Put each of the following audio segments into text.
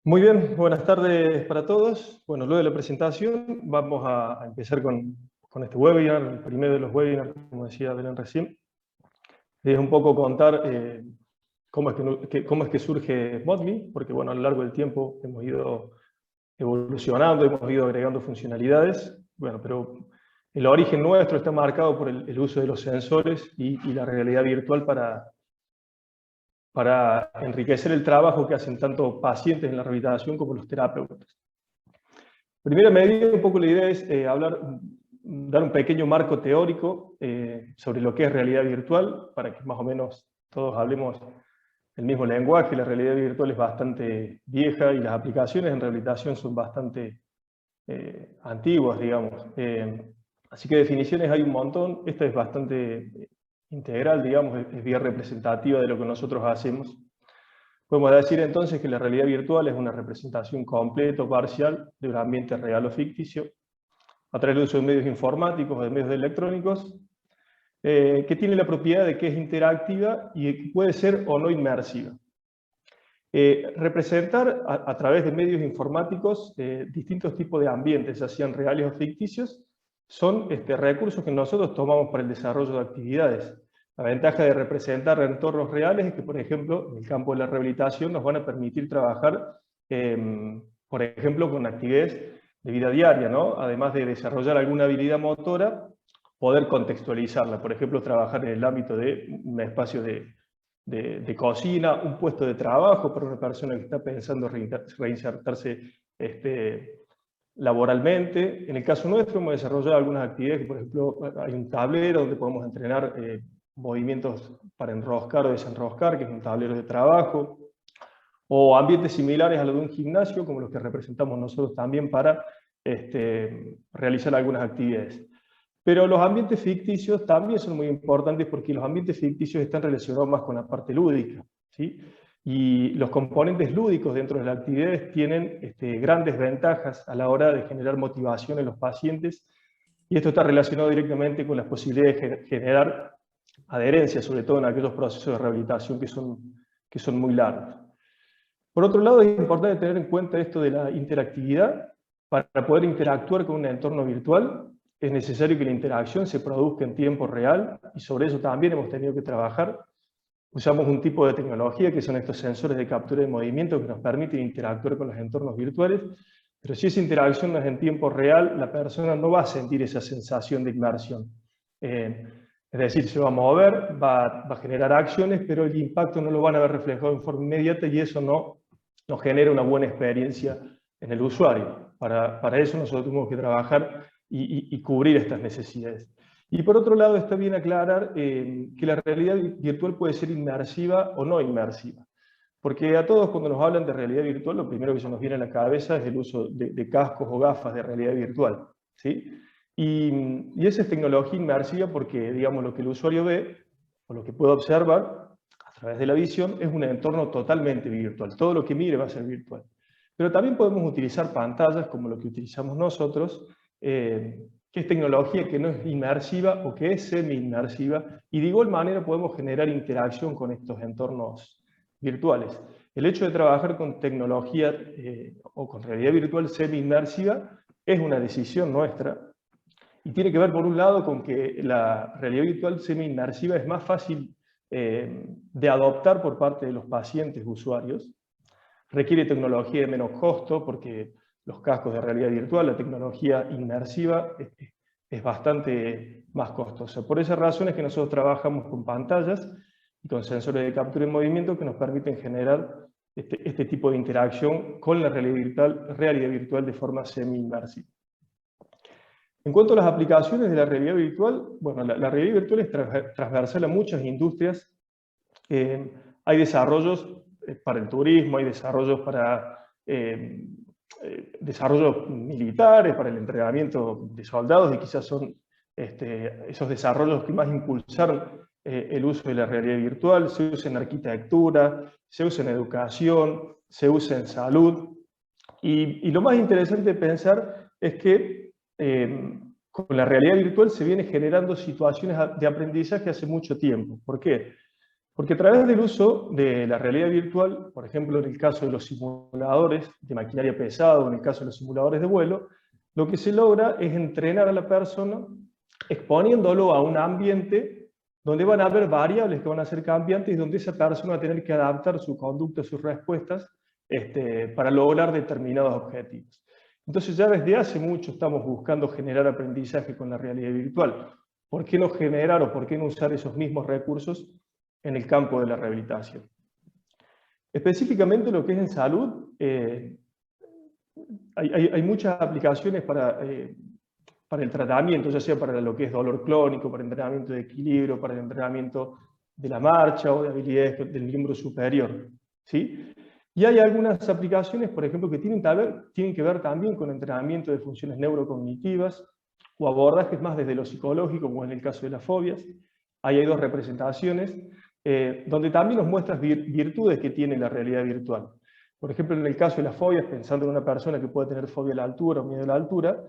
Muy bien, buenas tardes para todos. Bueno, luego de la presentación vamos a empezar con este webinar, el primero de los webinars, como decía Belén recién. Es un poco contar cómo es que surge Modly, porque bueno, a lo largo del tiempo hemos ido evolucionando, hemos ido agregando funcionalidades, bueno, pero el origen nuestro está marcado por el uso de los sensores y la realidad virtual para enriquecer el trabajo que hacen tanto pacientes en la rehabilitación como los terapeutas. Primera medida, un poco la idea es dar un pequeño marco teórico sobre lo que es realidad virtual, para que más o menos todos hablemos el mismo lenguaje. La realidad virtual es bastante vieja y las aplicaciones en rehabilitación son bastante antiguas, digamos. Así que definiciones hay un montón. Esta es bastante integral, digamos, es bien representativa de lo que nosotros hacemos. Podemos decir entonces que la realidad virtual es una representación completa o parcial de un ambiente real o ficticio a través del uso de medios informáticos o de medios electrónicos, que tiene la propiedad de que es interactiva y que puede ser o no inmersiva. Representar a través de medios informáticos distintos tipos de ambientes, ya sean reales o ficticios, son recursos que nosotros tomamos para el desarrollo de actividades. La ventaja de representar entornos reales es que, por ejemplo, en el campo de la rehabilitación nos van a permitir trabajar, por ejemplo, con actividades de vida diaria, ¿no? Además de desarrollar alguna habilidad motora, poder contextualizarla. Por ejemplo, trabajar en el ámbito de un espacio de cocina, un puesto de trabajo para una persona que está pensando reinsertarse laboralmente. En el caso nuestro hemos desarrollado algunas actividades, por ejemplo, hay un tablero donde podemos entrenar movimientos para enroscar o desenroscar, que es un tablero de trabajo, o ambientes similares a los de un gimnasio, como los que representamos nosotros también para realizar algunas actividades. Pero los ambientes ficticios también son muy importantes porque los ambientes ficticios están relacionados más con la parte lúdica, ¿sí? Y los componentes lúdicos dentro de las actividades tienen grandes ventajas a la hora de generar motivación en los pacientes, y esto está relacionado directamente con las posibilidades de generar adherencia, sobre todo en aquellos procesos de rehabilitación que son muy largos. Por otro lado, es importante tener en cuenta esto de la interactividad. Para poder interactuar con un entorno virtual, es necesario que la interacción se produzca en tiempo real, y sobre eso también hemos tenido que trabajar. Usamos un tipo de tecnología que son estos sensores de captura de movimiento que nos permiten interactuar con los entornos virtuales, pero si esa interacción no es en tiempo real, la persona no va a sentir esa sensación de inmersión. Es decir, se va a mover, va a generar acciones, pero el impacto no lo van a ver reflejado en forma inmediata, y eso no genera una buena experiencia en el usuario. Para eso nosotros tenemos que trabajar y cubrir estas necesidades. Y por otro lado, está bien aclarar que la realidad virtual puede ser inmersiva o no inmersiva. Porque a todos, cuando nos hablan de realidad virtual, lo primero que se nos viene a la cabeza es el uso de cascos o gafas de realidad virtual, ¿sí? Y esa es tecnología inmersiva porque, digamos, lo que el usuario ve, o lo que puede observar a través de la visión, es un entorno totalmente virtual. Todo lo que mire va a ser virtual. Pero también podemos utilizar pantallas como lo que utilizamos nosotros, que es tecnología que no es inmersiva o que es semi-inmersiva, y de igual manera podemos generar interacción con estos entornos virtuales. El hecho de trabajar con tecnología o con realidad virtual semi-inmersiva es una decisión nuestra, y tiene que ver por un lado con que la realidad virtual semi-inmersiva es más fácil de adoptar por parte de los pacientes usuarios. Requiere tecnología de menos costo porque los cascos de realidad virtual, la tecnología inmersiva, es bastante más costosa. Por esa razón es que nosotros trabajamos con pantallas y con sensores de captura de movimiento que nos permiten generar este tipo de interacción con la realidad virtual de forma semi-inmersiva. En cuanto a las aplicaciones de la realidad virtual, bueno, la realidad virtual es transversal a muchas industrias. Hay desarrollos para el turismo, hay desarrollos para desarrollos militares, para el entrenamiento de soldados, y quizás son esos desarrollos que más impulsaron el uso de la realidad virtual. Se usa en arquitectura, se usa en educación, se usa en salud. Y lo más interesante de pensar es que con la realidad virtual se viene generando situaciones de aprendizaje hace mucho tiempo. ¿Por qué? Porque a través del uso de la realidad virtual, por ejemplo, en el caso de los simuladores de maquinaria pesada o en el caso de los simuladores de vuelo, lo que se logra es entrenar a la persona exponiéndolo a un ambiente donde van a haber variables que van a ser cambiantes y donde esa persona va a tener que adaptar su conducta, sus respuestas, para lograr determinados objetivos. Entonces ya desde hace mucho estamos buscando generar aprendizaje con la realidad virtual. ¿Por qué no generar o por qué no usar esos mismos recursos en el campo de la rehabilitación? Específicamente lo que es en salud, hay muchas aplicaciones para el tratamiento, ya sea para lo que es dolor crónico, para el entrenamiento de equilibrio, para el entrenamiento de la marcha o de habilidades del miembro superior, ¿sí? Y hay algunas aplicaciones, por ejemplo, que tienen que ver también con entrenamiento de funciones neurocognitivas o abordajes más desde lo psicológico, como en el caso de las fobias. Ahí hay dos representaciones, donde también nos muestran virtudes que tiene la realidad virtual. Por ejemplo, en el caso de las fobias, pensando en una persona que puede tener fobia a la altura o miedo a la altura,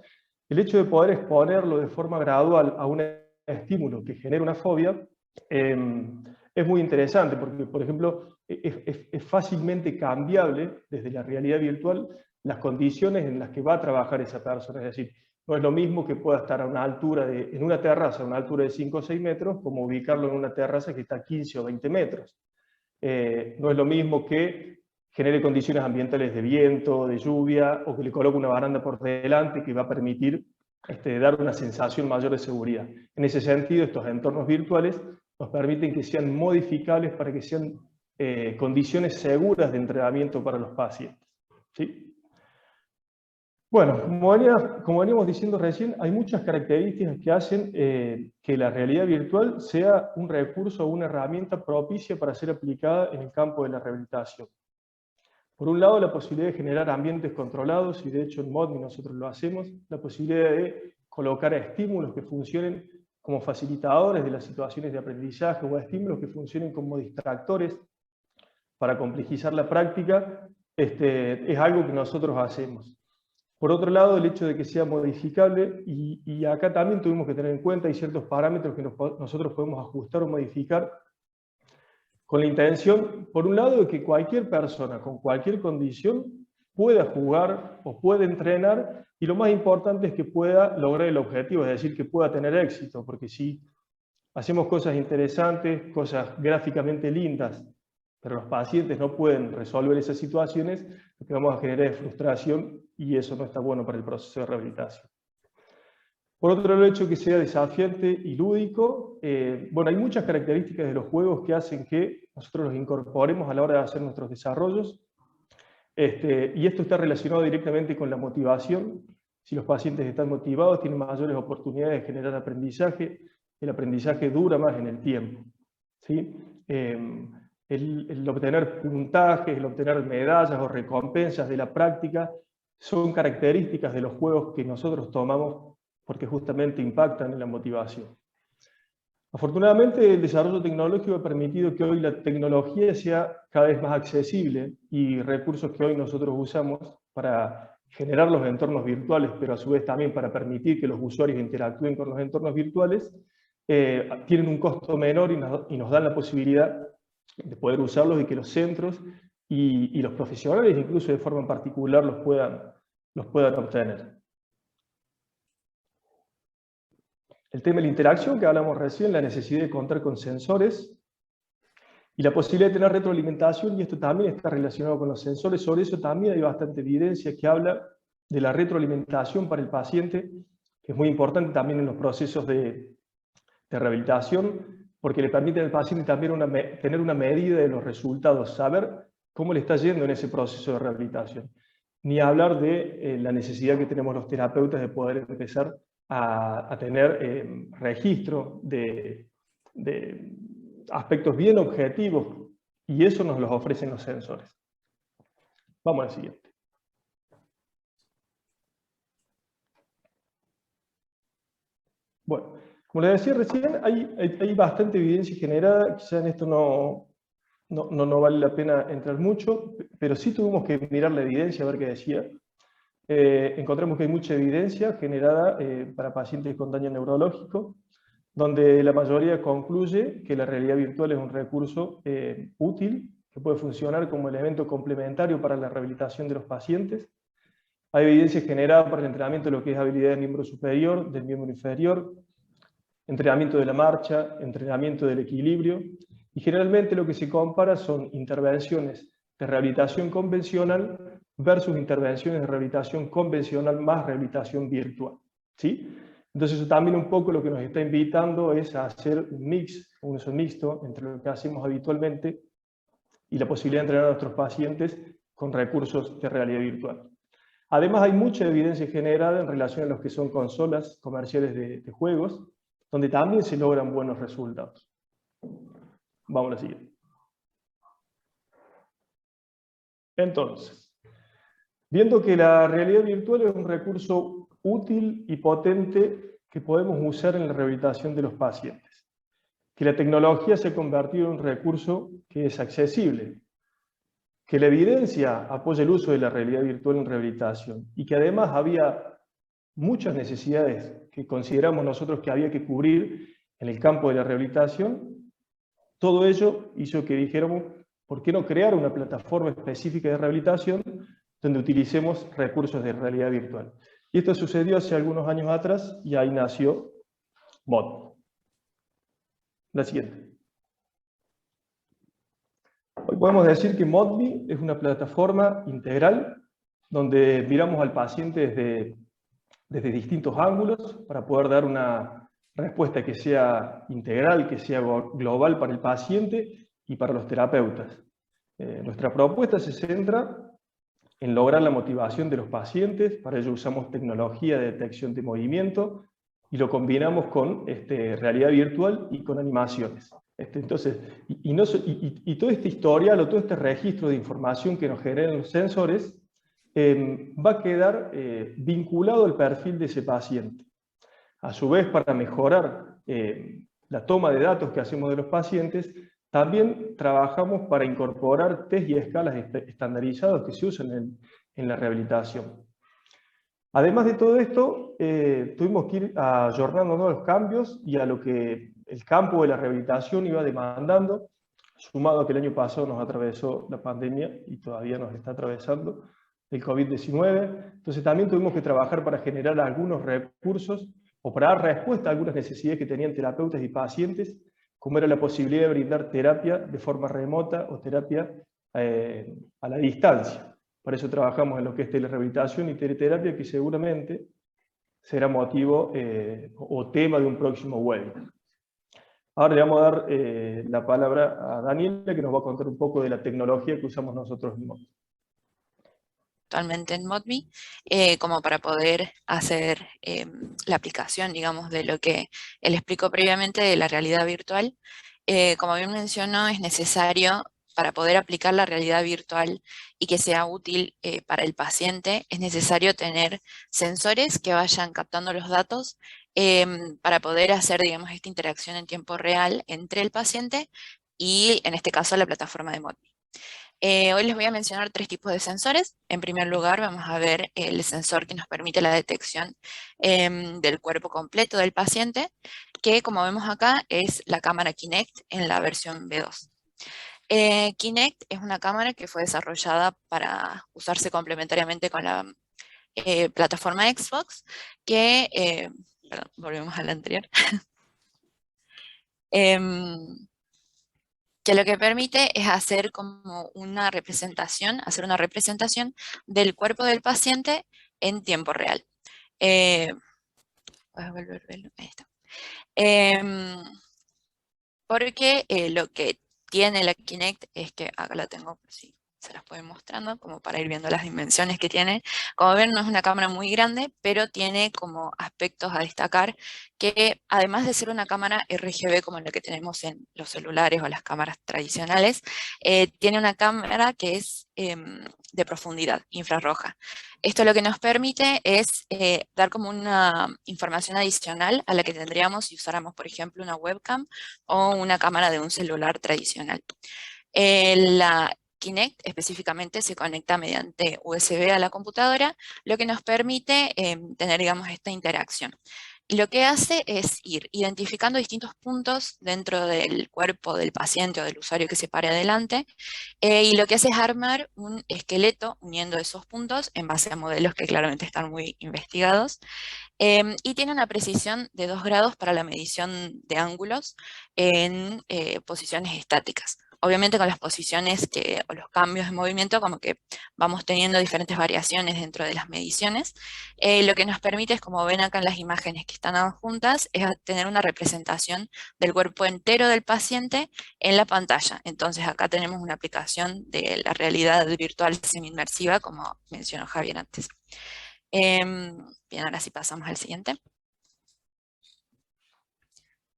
el hecho de poder exponerlo de forma gradual a un estímulo que genera una fobia es muy interesante, porque, por ejemplo, es fácilmente cambiable desde la realidad virtual las condiciones en las que va a trabajar esa persona. Es decir, no es lo mismo que pueda estar a una altura en una terraza a una altura de 5 o 6 metros, como ubicarlo en una terraza que está a 15 o 20 metros. No es lo mismo que genere condiciones ambientales de viento, de lluvia, o que le coloque una baranda por delante que va a permitir dar una sensación mayor de seguridad. En ese sentido, estos entornos virtuales nos permiten que sean modificables para que sean condiciones seguras de entrenamiento para los pacientes, ¿sí? Bueno, como veníamos diciendo recién, hay muchas características que hacen que la realidad virtual sea un recurso o una herramienta propicia para ser aplicada en el campo de la rehabilitación. Por un lado, la posibilidad de generar ambientes controlados, y de hecho en MODMI nosotros lo hacemos, la posibilidad de colocar estímulos que funcionen como facilitadores de las situaciones de aprendizaje o estímulos que funcionen como distractores para complejizar la práctica, es algo que nosotros hacemos. Por otro lado, el hecho de que sea modificable, y acá también tuvimos que tener en cuenta, hay ciertos parámetros que nosotros podemos ajustar o modificar, con la intención, por un lado, de que cualquier persona con cualquier condición pueda jugar o pueda entrenar, y lo más importante es que pueda lograr el objetivo, es decir, que pueda tener éxito, porque si hacemos cosas interesantes, cosas gráficamente lindas, pero los pacientes no pueden resolver esas situaciones, lo que vamos a generar es frustración, y eso no está bueno para el proceso de rehabilitación. Por otro lado, el hecho de que sea desafiante y lúdico, bueno, hay muchas características de los juegos que hacen que nosotros los incorporemos a la hora de hacer nuestros desarrollos, y esto está relacionado directamente con la motivación. Si los pacientes están motivados, tienen mayores oportunidades de generar aprendizaje, el aprendizaje dura más en el tiempo, ¿sí? El obtener puntajes, el obtener medallas o recompensas de la práctica son características de los juegos que nosotros tomamos porque justamente impactan en la motivación. Afortunadamente, el desarrollo tecnológico ha permitido que hoy la tecnología sea cada vez más accesible, y recursos que hoy nosotros usamos para generar los entornos virtuales, pero a su vez también para permitir que los usuarios interactúen con los entornos virtuales, tienen un costo menor y nos dan la posibilidad de poder usarlos y que los centros y los profesionales, incluso de forma particular, los puedan obtener. El tema de la interacción que hablamos recién, la necesidad de contar con sensores y la posibilidad de tener retroalimentación, y esto también está relacionado con los sensores. Sobre eso también hay bastante evidencia que habla de la retroalimentación para el paciente, que es muy importante también en los procesos de rehabilitación, porque le permite al paciente también tener una medida de los resultados, saber cómo le está yendo en ese proceso de rehabilitación. Ni hablar de la necesidad que tenemos los terapeutas de poder empezar a tener registro de aspectos bien objetivos, y eso nos los ofrecen los sensores. Vamos al siguiente. Bueno, como les decía recién, hay bastante evidencia generada, quizá en esto no vale la pena entrar mucho, pero sí tuvimos que mirar la evidencia, a ver qué decía. Encontramos que hay mucha evidencia generada para pacientes con daño neurológico, donde la mayoría concluye que la realidad virtual es un recurso útil, que puede funcionar como elemento complementario para la rehabilitación de los pacientes. Hay evidencia generada para el entrenamiento de lo que es habilidad del miembro superior, del miembro inferior, entrenamiento de la marcha, entrenamiento del equilibrio, y generalmente lo que se compara son intervenciones de rehabilitación convencional versus intervenciones de rehabilitación convencional más rehabilitación virtual, ¿sí? Entonces eso también un poco lo que nos está invitando es a hacer un mix, un uso mixto entre lo que hacemos habitualmente y la posibilidad de entrenar a nuestros pacientes con recursos de realidad virtual. Además hay mucha evidencia generada en relación a los que son consolas comerciales de juegos, donde también se logran buenos resultados. Vamos a la siguiente. Entonces, viendo que la realidad virtual es un recurso útil y potente que podemos usar en la rehabilitación de los pacientes, que la tecnología se ha convertido en un recurso que es accesible, que la evidencia apoya el uso de la realidad virtual en rehabilitación y que además había muchas necesidades que consideramos nosotros que había que cubrir en el campo de la rehabilitación, todo ello hizo que dijéramos, ¿por qué no crear una plataforma específica de rehabilitación donde utilicemos recursos de realidad virtual? Y esto sucedió hace algunos años atrás y ahí nació MOD. La siguiente. Hoy podemos decir que ModMe es una plataforma integral donde miramos al paciente desde distintos ángulos para poder dar una respuesta que sea integral, que sea global para el paciente y para los terapeutas. Nuestra propuesta se centra en lograr la motivación de los pacientes, para ello usamos tecnología de detección de movimiento y lo combinamos con realidad virtual y con animaciones. Entonces, todo este historial o todo este registro de información que nos generan los sensores va a quedar vinculado al perfil de ese paciente. A su vez, para mejorar la toma de datos que hacemos de los pacientes, también trabajamos para incorporar test y escalas estandarizados que se usan en la rehabilitación. Además de todo esto, tuvimos que ir ayornándonos a los cambios y a lo que el campo de la rehabilitación iba demandando, sumado a que el año pasado nos atravesó la pandemia y todavía nos está atravesando el COVID-19. Entonces también tuvimos que trabajar para generar algunos recursos o para dar respuesta a algunas necesidades que tenían terapeutas y pacientes, como era la posibilidad de brindar terapia de forma remota o terapia a la distancia. Por eso trabajamos en lo que es telerehabilitación y teleterapia, que seguramente será motivo o tema de un próximo webinar. Ahora le vamos a dar la palabra a Daniela, que nos va a contar un poco de la tecnología que usamos nosotros en ModMe. Actualmente en ModMe, como para poder hacer la aplicación, digamos, de lo que él explicó previamente de la realidad virtual. Como bien mencionó, es necesario, para poder aplicar la realidad virtual y que sea útil para el paciente, es necesario tener sensores que vayan captando los datos para poder hacer, digamos, esta interacción en tiempo real entre el paciente y, en este caso, la plataforma de ModMe. Hoy les voy a mencionar 3 tipos de sensores. En primer lugar, vamos a ver el sensor que nos permite la detección del cuerpo completo del paciente, que, como vemos acá, es la cámara Kinect en la versión V2. Kinect es una cámara que fue desarrollada para usarse complementariamente con la plataforma Xbox, que, perdón, volvemos a la anterior. Que lo que permite es hacer como una representación, del cuerpo del paciente en tiempo real. Voy a volver a verlo, ahí está. Porque lo que tiene la Kinect es que, acá la tengo, sí, se las puedo ir mostrando, como para ir viendo las dimensiones que tiene. Como ven, no es una cámara muy grande, pero tiene como aspectos a destacar que, además de ser una cámara RGB como la que tenemos en los celulares o las cámaras tradicionales, tiene una cámara que es de profundidad infrarroja. Esto lo que nos permite es dar como una información adicional a la que tendríamos si usáramos, por ejemplo, una webcam o una cámara de un celular tradicional. La Kinect específicamente se conecta mediante USB a la computadora, lo que nos permite tener, digamos, esta interacción. Y lo que hace es ir identificando distintos puntos dentro del cuerpo del paciente o del usuario que se pare adelante, y lo que hace es armar un esqueleto uniendo esos puntos en base a modelos que claramente están muy investigados. Y tiene una precisión de 2 grados para la medición de ángulos en posiciones estáticas. Obviamente con las posiciones o los cambios de movimiento, como que vamos teniendo diferentes variaciones dentro de las mediciones. Lo que nos permite es, como ven acá en las imágenes que están adjuntas, es tener una representación del cuerpo entero del paciente en la pantalla. Entonces acá tenemos una aplicación de la realidad virtual semi-inmersiva, como mencionó Javier antes. Bien, ahora sí pasamos al siguiente.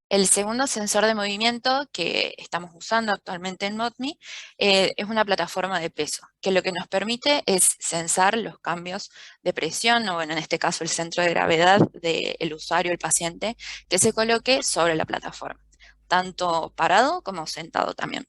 El segundo sensor de movimiento que estamos usando actualmente en ModMe es una plataforma de peso, que lo que nos permite es sensar los cambios de presión, o bueno, en este caso el centro de gravedad del usuario, el paciente, que se coloque sobre la plataforma, tanto parado como sentado también.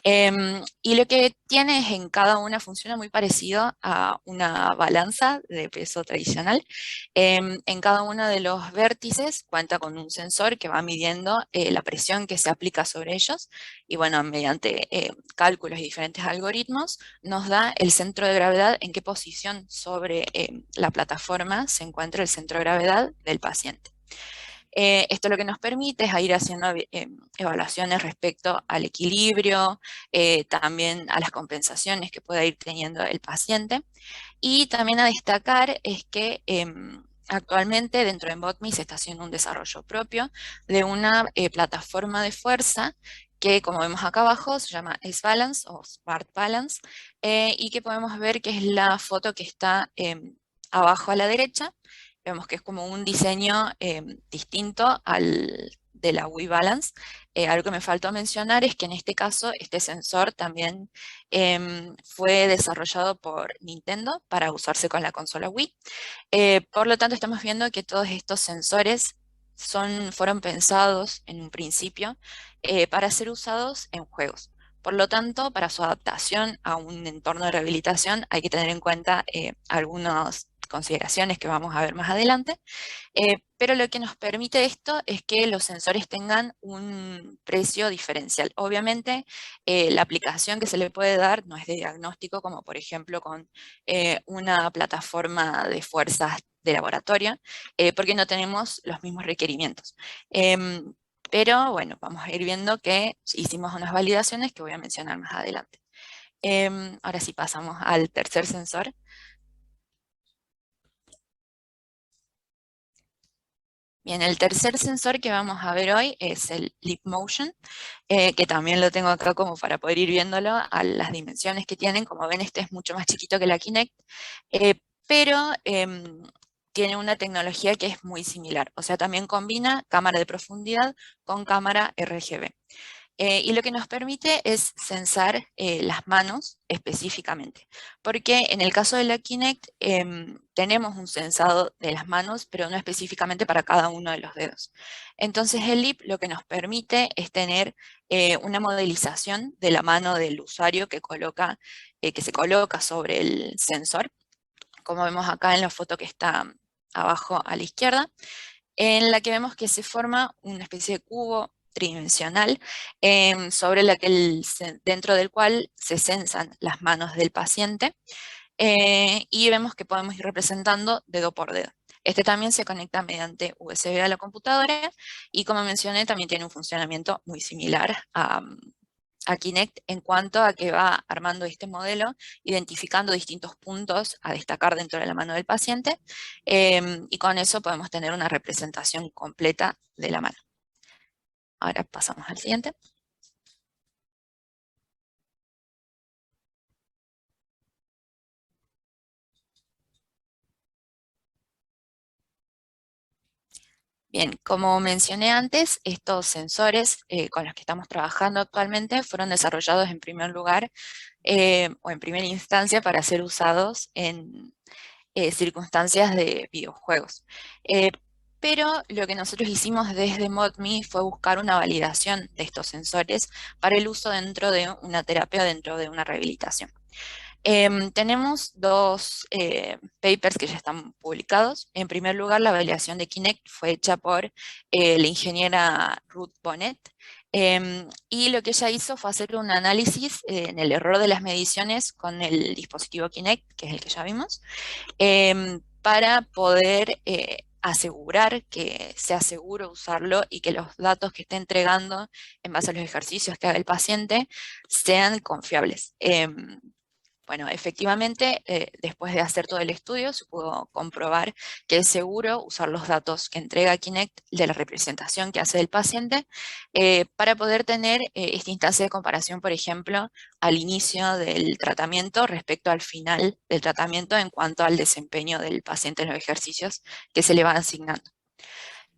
Y lo que tiene es en cada una funciona muy parecido a una balanza de peso tradicional. En cada uno de los vértices cuenta con un sensor que va midiendo la presión que se aplica sobre ellos, y bueno, mediante cálculos y diferentes algoritmos nos da el centro de gravedad, en qué posición sobre la plataforma se encuentra el centro de gravedad del paciente. Esto lo que nos permite es ir haciendo evaluaciones respecto al equilibrio, también a las compensaciones que pueda ir teniendo el paciente. Y también a destacar es que actualmente dentro de ModMe se está haciendo un desarrollo propio de una plataforma de fuerza que, como vemos acá abajo, se llama S-Balance o Smart Balance, y que podemos ver que es la foto que está abajo a la derecha. Vemos que es como un diseño distinto al de la Wii Balance. Algo que me faltó mencionar es que en este caso este sensor también fue desarrollado por Nintendo para usarse con la consola Wii. Por lo tanto, estamos viendo que todos estos sensores fueron pensados en un principio para ser usados en juegos. Por lo tanto, para su adaptación a un entorno de rehabilitación hay que tener en cuenta algunas consideraciones que vamos a ver más adelante. Pero lo que nos permite esto es que los sensores tengan un precio diferencial. Obviamente, la aplicación que se le puede dar no es de diagnóstico, como por ejemplo con una plataforma de fuerzas de laboratorio, porque no tenemos los mismos requerimientos. Pero bueno, vamos a ir viendo que hicimos unas validaciones que voy a mencionar más adelante. Ahora sí pasamos al tercer sensor. Bien, el tercer sensor que vamos a ver hoy es el Leap Motion, que también lo tengo acá como para poder ir viéndolo a las dimensiones que tienen. Como ven, este es mucho más chiquito que la Kinect, pero tiene una tecnología que es muy similar. O sea, también combina cámara de profundidad con cámara RGB. Y lo que nos permite es sensar las manos específicamente, porque en el caso de la Kinect tenemos un sensado de las manos, pero no específicamente para cada uno de los dedos. Entonces el Leap lo que nos permite es tener una modelización de la mano del usuario que se coloca sobre el sensor, como vemos acá en la foto que está abajo a la izquierda, en la que vemos que se forma una especie de cubo tridimensional sobre dentro del cual se sensan las manos del paciente, y vemos que podemos ir representando dedo por dedo. Este también se conecta mediante USB a la computadora y, como mencioné, también tiene un funcionamiento muy similar a Kinect en cuanto a que va armando este modelo, identificando distintos puntos a destacar dentro de la mano del paciente, y con eso podemos tener una representación completa de la mano. Ahora pasamos al siguiente. Bien, como mencioné antes, estos sensores con los que estamos trabajando actualmente fueron desarrollados en primer lugar o en primera instancia para ser usados en circunstancias de videojuegos. Pero lo que nosotros hicimos desde ModMe fue buscar una validación de estos sensores para el uso dentro de una terapia, dentro de una rehabilitación. Tenemos dos papers que ya están publicados. En primer lugar, la validación de Kinect fue hecha por la ingeniera Ruth Bonnet, y lo que ella hizo fue hacer un análisis en el error de las mediciones con el dispositivo Kinect, que es el que ya vimos, para poder asegurar que sea seguro usarlo y que los datos que esté entregando en base a los ejercicios que haga el paciente sean confiables. Bueno, efectivamente, después de hacer todo el estudio, se pudo comprobar que es seguro usar los datos que entrega Kinect de la representación que hace del paciente para poder tener esta instancia de comparación, por ejemplo, al inicio del tratamiento respecto al final del tratamiento en cuanto al desempeño del paciente en los ejercicios que se le van asignando.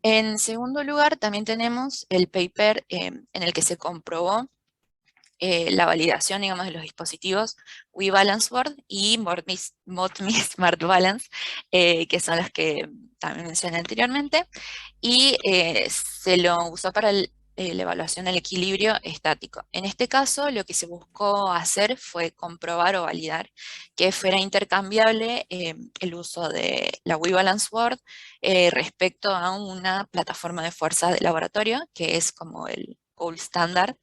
En segundo lugar, también tenemos el paper en el que se comprobó la validación, digamos, de los dispositivos Wii Balance Board y ModMe Smart Balance, que son los que también mencioné anteriormente, y se lo usó para la evaluación del equilibrio estático. En este caso, lo que se buscó hacer fue comprobar o validar que fuera intercambiable el uso de la Wii Balance Board respecto a una plataforma de fuerza de laboratorio, que es como el gold standard.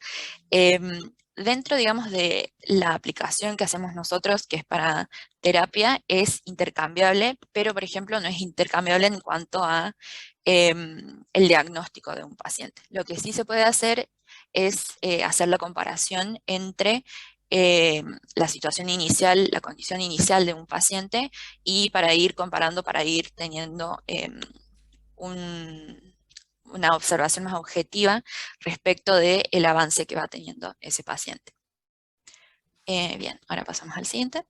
Dentro, digamos, de la aplicación que hacemos nosotros, que es para terapia, es intercambiable, pero, por ejemplo, no es intercambiable en cuanto a el diagnóstico de un paciente. Lo que sí se puede hacer es hacer la comparación entre la situación inicial, la condición inicial de un paciente, y para ir comparando, para ir teniendo una observación más objetiva respecto del avance que va teniendo ese paciente. Bien, ahora pasamos al siguiente.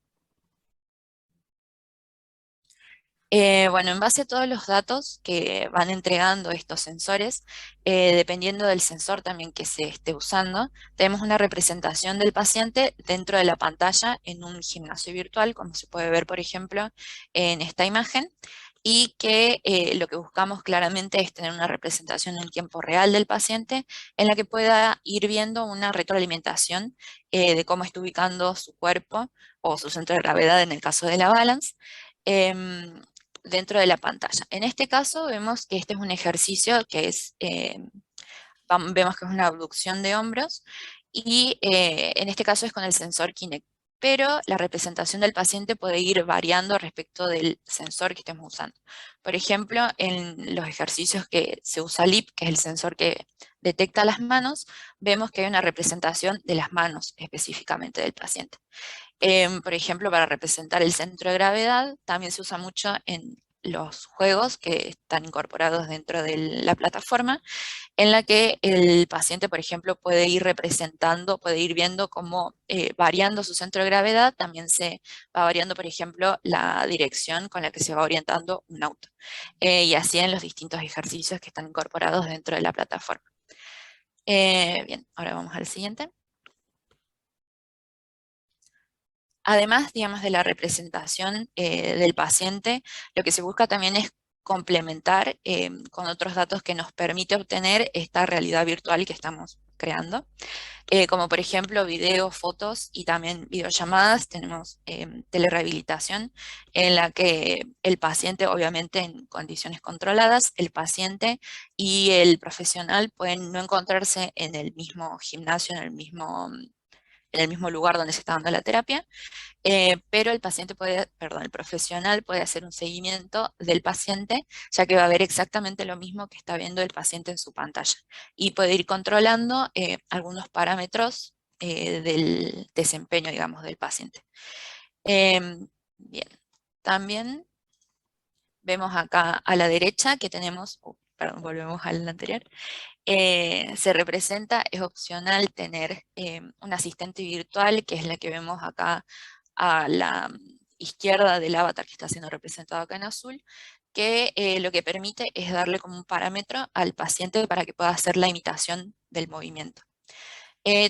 Bueno, en base a todos los datos que van entregando estos sensores, dependiendo del sensor también que se esté usando, tenemos una representación del paciente dentro de la pantalla en un gimnasio virtual, como se puede ver, por ejemplo, en esta imagen, y que lo que buscamos claramente es tener una representación en tiempo real del paciente en la que pueda ir viendo una retroalimentación de cómo está ubicando su cuerpo o su centro de gravedad en el caso de la balance. em, Dentro de la pantalla. En este caso vemos que este es un ejercicio que es, vemos que es una abducción de hombros, y en este caso es con el sensor Kinect, pero la representación del paciente puede ir variando respecto del sensor que estemos usando. Por ejemplo, en los ejercicios que se usa LIP, que es el sensor que detecta las manos, vemos que hay una representación de las manos específicamente del paciente. Por ejemplo, para representar el centro de gravedad, también se usa mucho en los juegos que están incorporados dentro de la plataforma, en la que el paciente, por ejemplo, puede ir representando, puede ir viendo cómo variando su centro de gravedad, también se va variando, por ejemplo, la dirección con la que se va orientando un auto. Y así en los distintos ejercicios que están incorporados dentro de la plataforma. Bien, ahora vamos al siguiente. Además, digamos, de la representación del paciente, lo que se busca también es complementar con otros datos que nos permite obtener esta realidad virtual que estamos creando, como por ejemplo videos, fotos y también videollamadas. Tenemos telerehabilitación, en la que el paciente, obviamente en condiciones controladas, el paciente y el profesional pueden no encontrarse en el mismo gimnasio, en el mismo lugar donde se está dando la terapia, pero el paciente puede, perdón, el profesional puede hacer un seguimiento del paciente, ya que va a ver exactamente lo mismo que está viendo el paciente en su pantalla, y puede ir controlando algunos parámetros del desempeño, digamos, del paciente. Bien, también vemos acá a la derecha que tenemos, perdón, volvemos al anterior. Se representa, es opcional tener un asistente virtual, que es la que vemos acá a la izquierda del avatar que está siendo representado acá en azul, que lo que permite es darle como un parámetro al paciente para que pueda hacer la imitación del movimiento.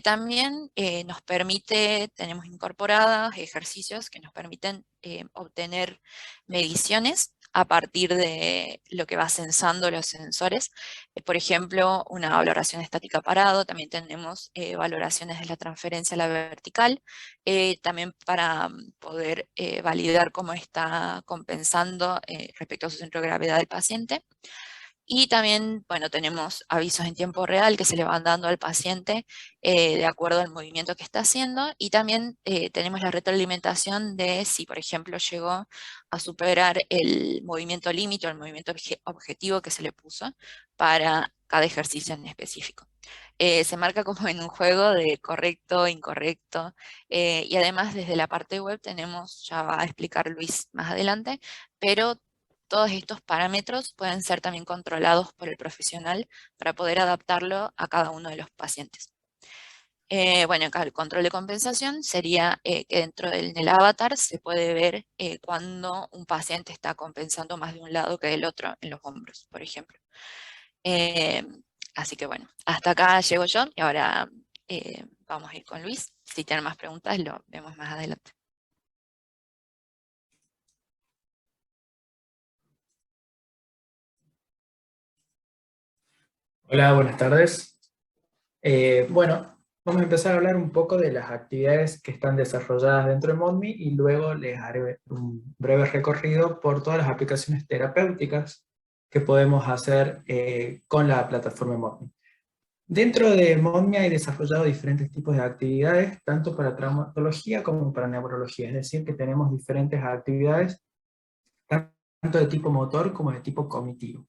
También nos permite, tenemos incorporados ejercicios que nos permiten obtener mediciones a partir de lo que va sensando los sensores. Por ejemplo, una valoración estática parado, también tenemos valoraciones de la transferencia a la vertical, también para poder validar cómo está compensando respecto a su centro de gravedad del paciente. Y también, bueno, tenemos avisos en tiempo real que se le van dando al paciente de acuerdo al movimiento que está haciendo. Y también tenemos la retroalimentación de si, por ejemplo, llegó a superar el movimiento límite o el movimiento objetivo que se le puso para cada ejercicio en específico. Se marca como en un juego de correcto, incorrecto. Y además desde la parte web tenemos, ya va a explicar Luis más adelante, pero todos estos parámetros pueden ser también controlados por el profesional para poder adaptarlo a cada uno de los pacientes. Bueno, acá el control de compensación sería que dentro del avatar se puede ver cuando un paciente está compensando más de un lado que del otro en los hombros, por ejemplo. Eh, Así que bueno, hasta acá llego yo y ahora vamos a ir con Luis. Si tienen más preguntas, lo vemos más adelante. Hola, buenas tardes. Bueno, vamos a empezar a hablar un poco de las actividades que están desarrolladas dentro de ModMe y luego les haré un breve recorrido por todas las aplicaciones terapéuticas que podemos hacer con la plataforma ModMe. Dentro de ModMe hay desarrollado diferentes tipos de actividades, tanto para traumatología como para neurología, es decir, que tenemos diferentes actividades, tanto de tipo motor como de tipo cognitivo.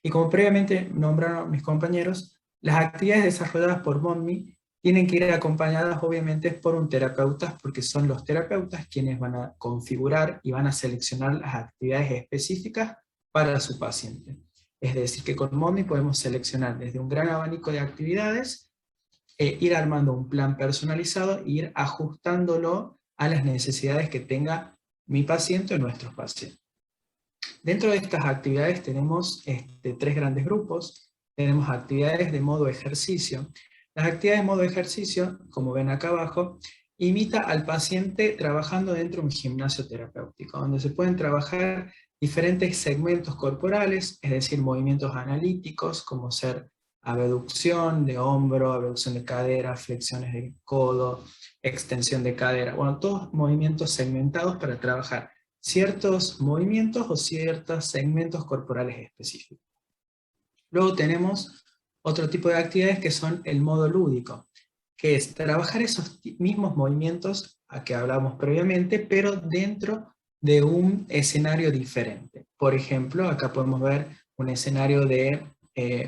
Y como previamente nombraron mis compañeros, las actividades desarrolladas por ModMe tienen que ir acompañadas obviamente por un terapeuta, porque son los terapeutas quienes van a configurar y van a seleccionar las actividades específicas para su paciente. Es decir, que con ModMe podemos seleccionar desde un gran abanico de actividades, ir armando un plan personalizado e ir ajustándolo a las necesidades que tenga mi paciente o nuestros pacientes. Dentro de estas actividades tenemos tres grandes grupos. Tenemos actividades de modo ejercicio. Las actividades de modo ejercicio, como ven acá abajo, imita al paciente trabajando dentro de un gimnasio terapéutico, donde se pueden trabajar diferentes segmentos corporales, es decir, movimientos analíticos, como ser abducción de hombro, abducción de cadera, flexiones de codo, extensión de cadera. Bueno, todos movimientos segmentados para trabajar ciertos movimientos o ciertos segmentos corporales específicos. Luego tenemos otro tipo de actividades que son el modo lúdico, que es trabajar esos mismos movimientos a que hablamos previamente, pero dentro de un escenario diferente. Por ejemplo, acá podemos ver un escenario de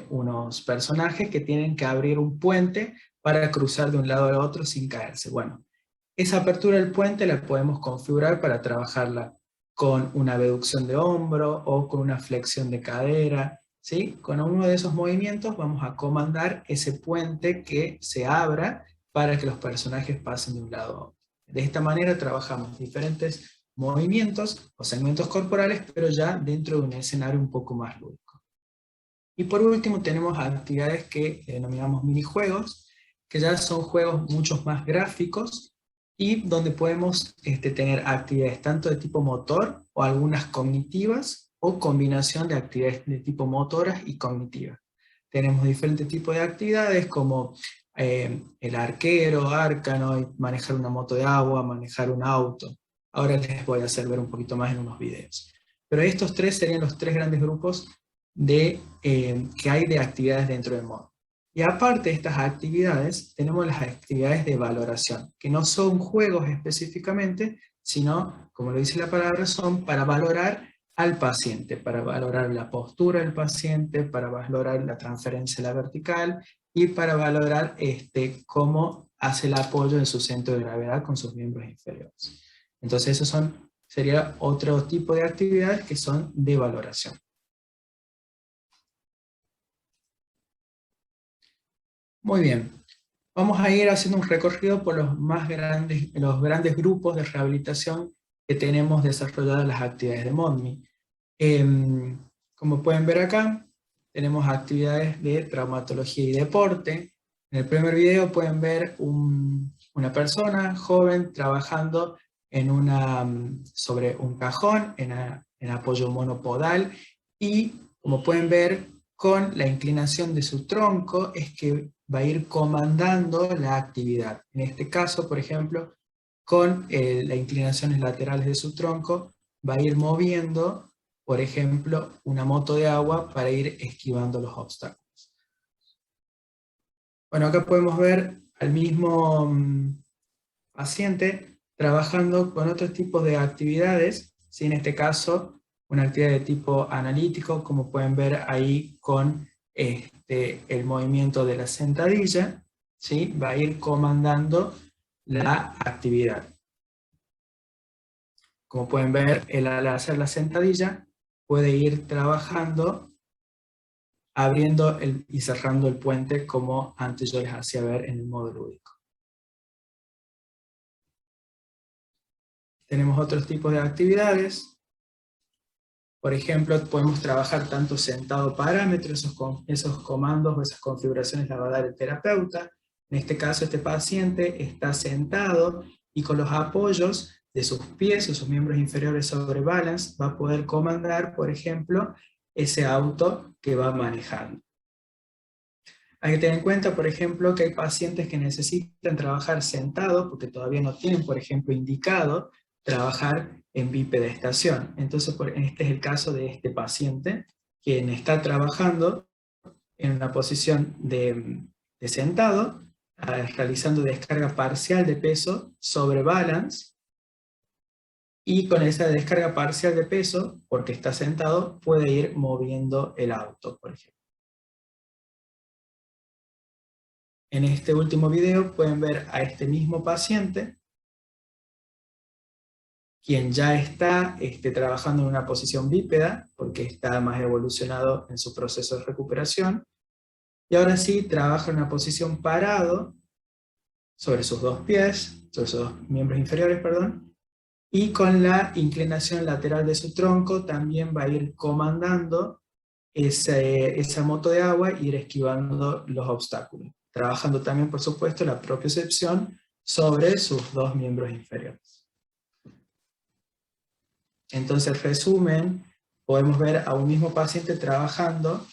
unos personajes que tienen que abrir un puente para cruzar de un lado al otro sin caerse. Bueno, esa apertura del puente la podemos configurar para trabajarla con una abducción de hombro o con una flexión de cadera, ¿sí? Con uno de esos movimientos vamos a comandar ese puente que se abra para que los personajes pasen de un lado a otro. De esta manera trabajamos diferentes movimientos o segmentos corporales, pero ya dentro de un escenario un poco más lúdico. Y por último tenemos actividades que denominamos minijuegos, que ya son juegos mucho más gráficos, y donde podemos tener actividades tanto de tipo motor o algunas cognitivas o combinación de actividades de tipo motoras y cognitivas. Tenemos diferentes tipos de actividades como el arquero, arcano, y manejar una moto de agua, manejar un auto. Ahora les voy a hacer ver un poquito más en unos videos. Pero estos tres serían los tres grandes grupos que hay de actividades dentro de ModMe. Y aparte de estas actividades, tenemos las actividades de valoración, que no son juegos específicamente, sino, como lo dice la palabra, son para valorar al paciente, para valorar la postura del paciente, para valorar la transferencia a la vertical, y para valorar cómo hace el apoyo de su centro de gravedad con sus miembros inferiores. Entonces, esos sería otro tipo de actividades que son de valoración. Muy bien, vamos a ir haciendo un recorrido por los grandes grupos de rehabilitación que tenemos desarrolladas las actividades de ModMe. Como pueden ver acá, tenemos actividades de traumatología y deporte, En el primer video pueden ver una persona joven trabajando sobre un cajón en apoyo monopodal, y como pueden ver, con la inclinación de su tronco es que va a ir comandando la actividad. En este caso, por ejemplo, con las inclinaciones laterales de su tronco, va a ir moviendo, por ejemplo, una moto de agua para ir esquivando los obstáculos. Bueno, acá podemos ver al mismo paciente trabajando con otros tipos de actividades, ¿sí? En este caso, una actividad de tipo analítico, como pueden ver ahí con el movimiento de la sentadilla, ¿sí? Va a ir comandando la actividad. Como pueden ver, él al hacer la sentadilla puede ir trabajando, abriendo y cerrando el puente, como antes yo les hacía ver en el modo lúdico. Tenemos otros tipos de actividades. Por ejemplo, podemos trabajar tanto sentado parámetros, esos comandos o esas configuraciones las va a dar el terapeuta. En este caso, este paciente está sentado y con los apoyos de sus pies o sus miembros inferiores sobre balance va a poder comandar, por ejemplo, ese auto que va manejando. Hay que tener en cuenta, por ejemplo, que hay pacientes que necesitan trabajar sentados porque todavía no tienen, por ejemplo, indicado trabajar en bipedestación. Entonces, este es el caso de este paciente, quien está trabajando en una posición de sentado, realizando descarga parcial de peso sobre balance, y con esa descarga parcial de peso, porque está sentado, puede ir moviendo el auto, por ejemplo. En este último video pueden ver a este mismo paciente, quien ya está trabajando en una posición bípeda, porque está más evolucionado en su proceso de recuperación, y ahora sí trabaja en una posición parado, sobre sus dos pies, sobre sus dos miembros inferiores, perdón, y con la inclinación lateral de su tronco también va a ir comandando esa moto de agua e ir esquivando los obstáculos, trabajando también, por supuesto, la propiocepción sobre sus dos miembros inferiores. Entonces, resumen, podemos ver a un mismo paciente trabajando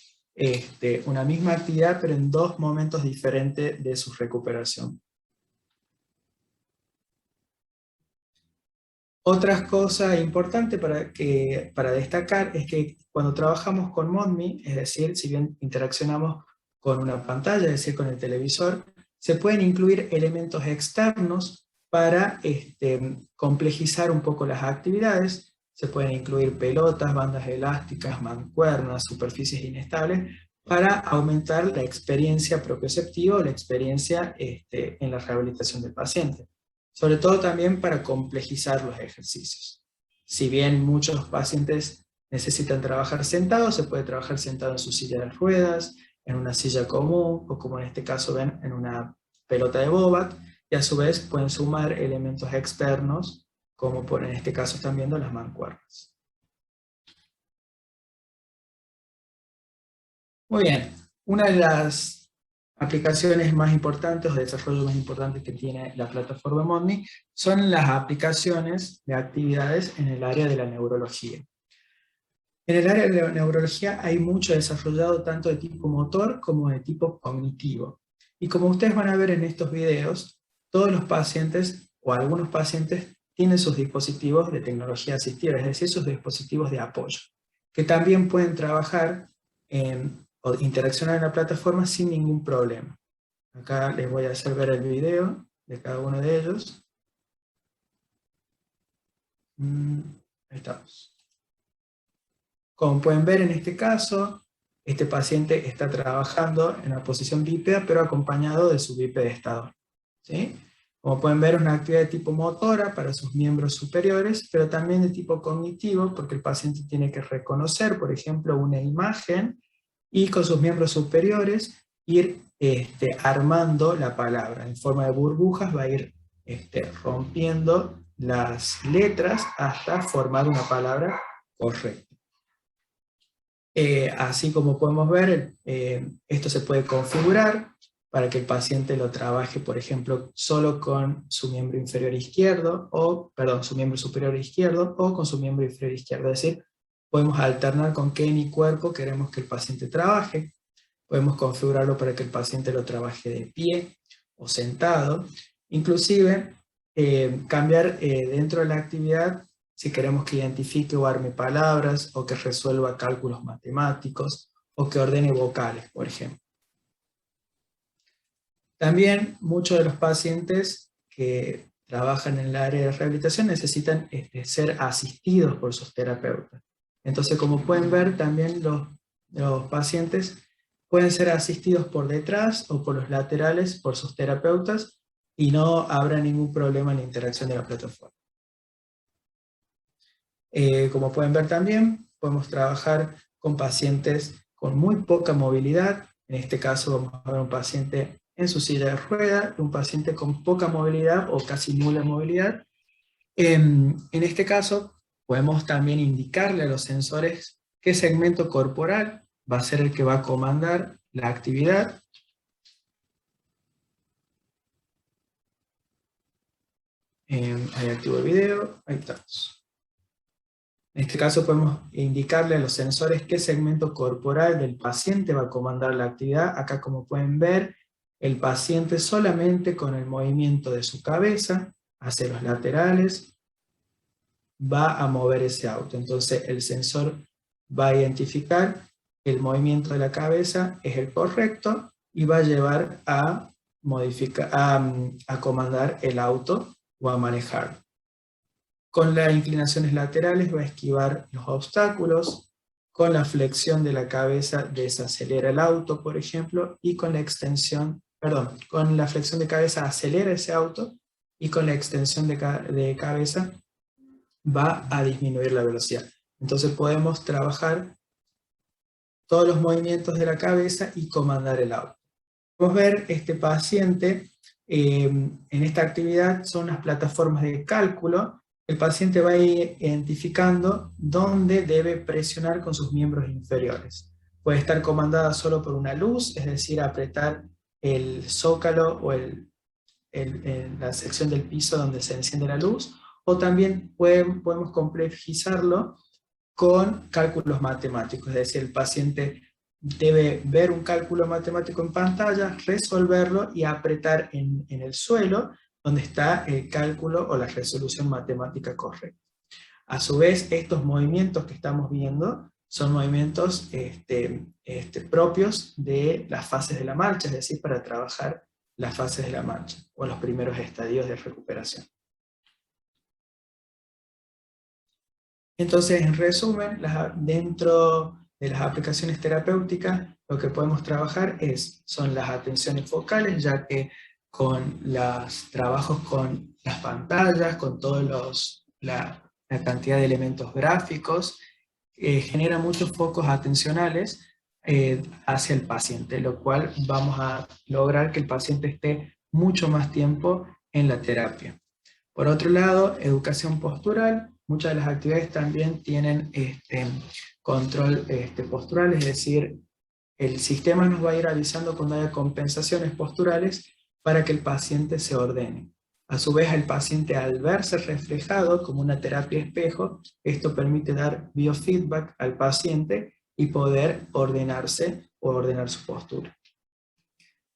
una misma actividad, pero en dos momentos diferentes de su recuperación. Otra cosa importante para destacar es que cuando trabajamos con ModMe, es decir, si bien interaccionamos con una pantalla, es decir, con el televisor, se pueden incluir elementos externos para complejizar un poco las actividades. Se pueden incluir pelotas, bandas elásticas, mancuernas, superficies inestables, para aumentar la experiencia propioceptiva o la experiencia en la rehabilitación del paciente. Sobre todo también para complejizar los ejercicios. Si bien muchos pacientes necesitan trabajar sentados, se puede trabajar sentado en su silla de ruedas, en una silla común, o como en este caso ven, en una pelota de Bobat, y a su vez pueden sumar elementos externos, como en este caso están viendo las mancuernas. Muy bien, una de las aplicaciones más importantes o desarrollos más importantes que tiene la plataforma ModMe son las aplicaciones de actividades en el área de la neurología. En el área de la neurología hay mucho desarrollado tanto de tipo motor como de tipo cognitivo. Y como ustedes van a ver en estos videos, todos los pacientes o algunos pacientes tienen sus dispositivos de tecnología asistida, es decir, sus dispositivos de apoyo, que también pueden trabajar o interaccionar en la plataforma sin ningún problema. Acá les voy a hacer ver el video de cada uno de ellos. Ahí estamos. Como pueden ver en este caso, este paciente está trabajando en la posición bípeda, pero acompañado de su bipedestador, ¿sí? Como pueden ver, una actividad de tipo motora para sus miembros superiores, pero también de tipo cognitivo, porque el paciente tiene que reconocer, por ejemplo, una imagen, y con sus miembros superiores ir armando la palabra. En forma de burbujas va a ir rompiendo las letras hasta formar una palabra correcta. Así como podemos ver, esto se puede configurar para que el paciente lo trabaje, por ejemplo, solo con su miembro inferior izquierdo, su miembro superior izquierdo, o con su miembro inferior izquierdo. Es decir, podemos alternar con qué hemicuerpo queremos que el paciente trabaje. Podemos configurarlo para que el paciente lo trabaje de pie o sentado. Inclusive, cambiar dentro de la actividad si queremos que identifique o arme palabras, o que resuelva cálculos matemáticos, o que ordene vocales, por ejemplo. También muchos de los pacientes que trabajan en el área de rehabilitación necesitan ser asistidos por sus terapeutas. Entonces, como pueden ver, también los pacientes pueden ser asistidos por detrás o por los laterales por sus terapeutas, y no habrá ningún problema en la interacción de la plataforma. Como pueden ver también, podemos trabajar con pacientes con muy poca movilidad. En este caso vamos a ver un paciente en su silla de ruedas, un paciente con poca movilidad o casi nula movilidad. En este caso podemos también indicarle a los sensores qué segmento corporal va a ser el que va a comandar la actividad. Ahí activo el video, ahí estamos. En este caso podemos indicarle a los sensores qué segmento corporal del paciente va a comandar la actividad. Acá, como pueden ver, el paciente solamente con el movimiento de su cabeza hacia los laterales va a mover ese auto. Entonces el sensor va a identificar el movimiento de la cabeza es el correcto y va a llevar a comandar el auto o a manejar. Con las inclinaciones laterales va a esquivar los obstáculos, con la flexión de la cabeza desacelera el auto, por ejemplo, y con la flexión de cabeza acelera ese auto, y con la extensión de cabeza va a disminuir la velocidad. Entonces podemos trabajar todos los movimientos de la cabeza y comandar el auto. Podemos ver este paciente, en esta actividad son unas plataformas de cálculo. El paciente va a ir identificando dónde debe presionar con sus miembros inferiores. Puede estar comandada solo por una luz, es decir, apretar el zócalo o la sección del piso donde se enciende la luz, o también podemos complejizarlo con cálculos matemáticos, es decir, el paciente debe ver un cálculo matemático en pantalla, resolverlo y apretar en el suelo donde está el cálculo o la resolución matemática correcta. A su vez, estos movimientos que estamos viendo son movimientos propios de las fases de la marcha, es decir, para trabajar las fases de la marcha, o los primeros estadios de recuperación. Entonces, en resumen, dentro de las aplicaciones terapéuticas, lo que podemos trabajar son las atenciones focales, ya que con los trabajos con las pantallas, con todos la cantidad de elementos gráficos, genera muchos focos atencionales hacia el paciente, lo cual vamos a lograr que el paciente esté mucho más tiempo en la terapia. Por otro lado, educación postural. Muchas de las actividades también tienen control postural, es decir, el sistema nos va a ir avisando cuando haya compensaciones posturales para que el paciente se ordene. A su vez, el paciente, al verse reflejado como una terapia espejo, esto permite dar biofeedback al paciente y poder ordenarse o ordenar su postura.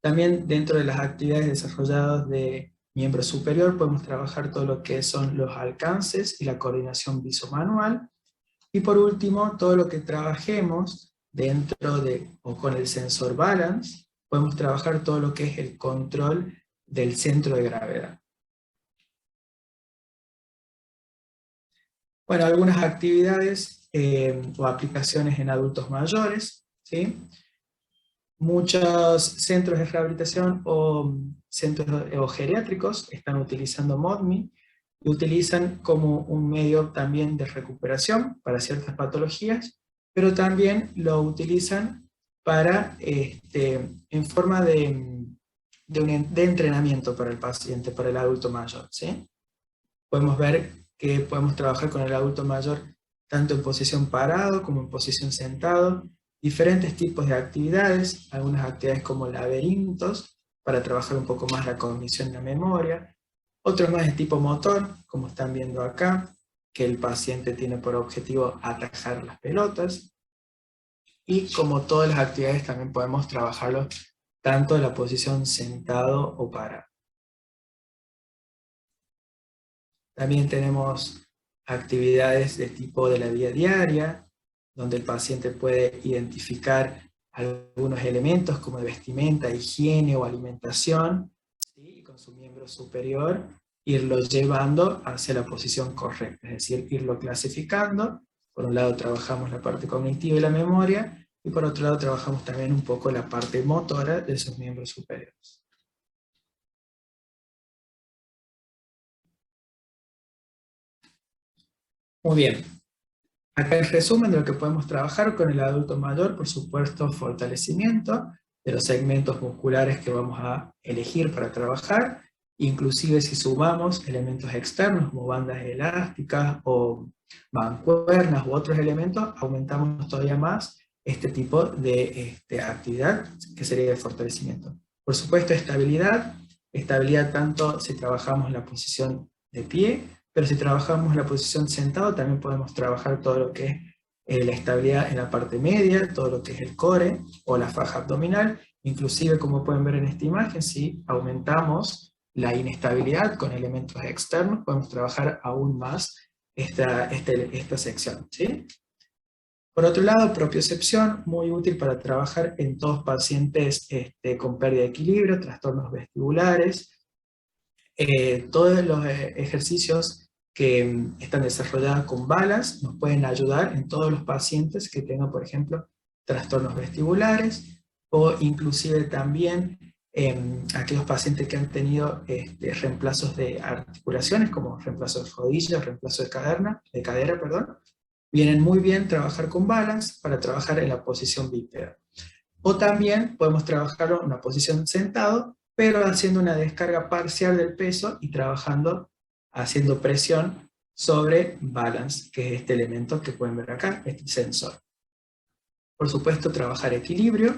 También dentro de las actividades desarrolladas de miembro superior podemos trabajar todo lo que son los alcances y la coordinación visomanual. Y por último, todo lo que trabajemos dentro o con el sensor balance, podemos trabajar todo lo que es el control del centro de gravedad. Bueno, algunas actividades o aplicaciones en adultos mayores, ¿sí? Muchos centros de rehabilitación o centros geriátricos están utilizando ModMe, y utilizan como un medio también de recuperación para ciertas patologías, pero también lo utilizan para, en forma de entrenamiento para el paciente, para el adulto mayor, ¿sí? Podemos ver que podemos trabajar con el adulto mayor tanto en posición parado como en posición sentado, diferentes tipos de actividades, algunas actividades como laberintos, para trabajar un poco más la cognición y la memoria. Otros más de tipo motor, como están viendo acá, que el paciente tiene por objetivo atajar las pelotas. Y como todas las actividades también podemos trabajarlo tanto en la posición sentado o parado. También tenemos actividades de tipo de la vida diaria, donde el paciente puede identificar algunos elementos como de vestimenta, higiene o alimentación, ¿sí? Y con su miembro superior irlo llevando hacia la posición correcta, es decir, irlo clasificando. Por un lado trabajamos la parte cognitiva y la memoria, y por otro lado trabajamos también un poco la parte motora de sus miembros superiores. Muy bien. Acá el resumen de lo que podemos trabajar con el adulto mayor, por supuesto, fortalecimiento de los segmentos musculares que vamos a elegir para trabajar, inclusive si sumamos elementos externos como bandas elásticas o mancuernas u otros elementos, aumentamos todavía más este tipo de actividad que sería de fortalecimiento. Por supuesto, estabilidad tanto si trabajamos la posición de pie, pero si trabajamos la posición sentado también podemos trabajar todo lo que es la estabilidad en la parte media, todo lo que es el core o la faja abdominal, inclusive como pueden ver en esta imagen, si aumentamos la inestabilidad con elementos externos, podemos trabajar aún más esta sección, ¿sí? Por otro lado, propiocepción, muy útil para trabajar en todos pacientes con pérdida de equilibrio, trastornos vestibulares. Todos los ejercicios que están desarrollados con balas nos pueden ayudar en todos los pacientes que tengan, por ejemplo, trastornos vestibulares, o inclusive también aquellos pacientes que han tenido reemplazos de articulaciones, como reemplazo de rodilla, reemplazo de cadera, perdón. Vienen muy bien trabajar con balas para trabajar en la posición bípeda. O también podemos trabajarlo en una posición sentado, pero haciendo una descarga parcial del peso y trabajando, haciendo presión sobre balance, que es este elemento que pueden ver acá, este sensor. Por supuesto, trabajar equilibrio,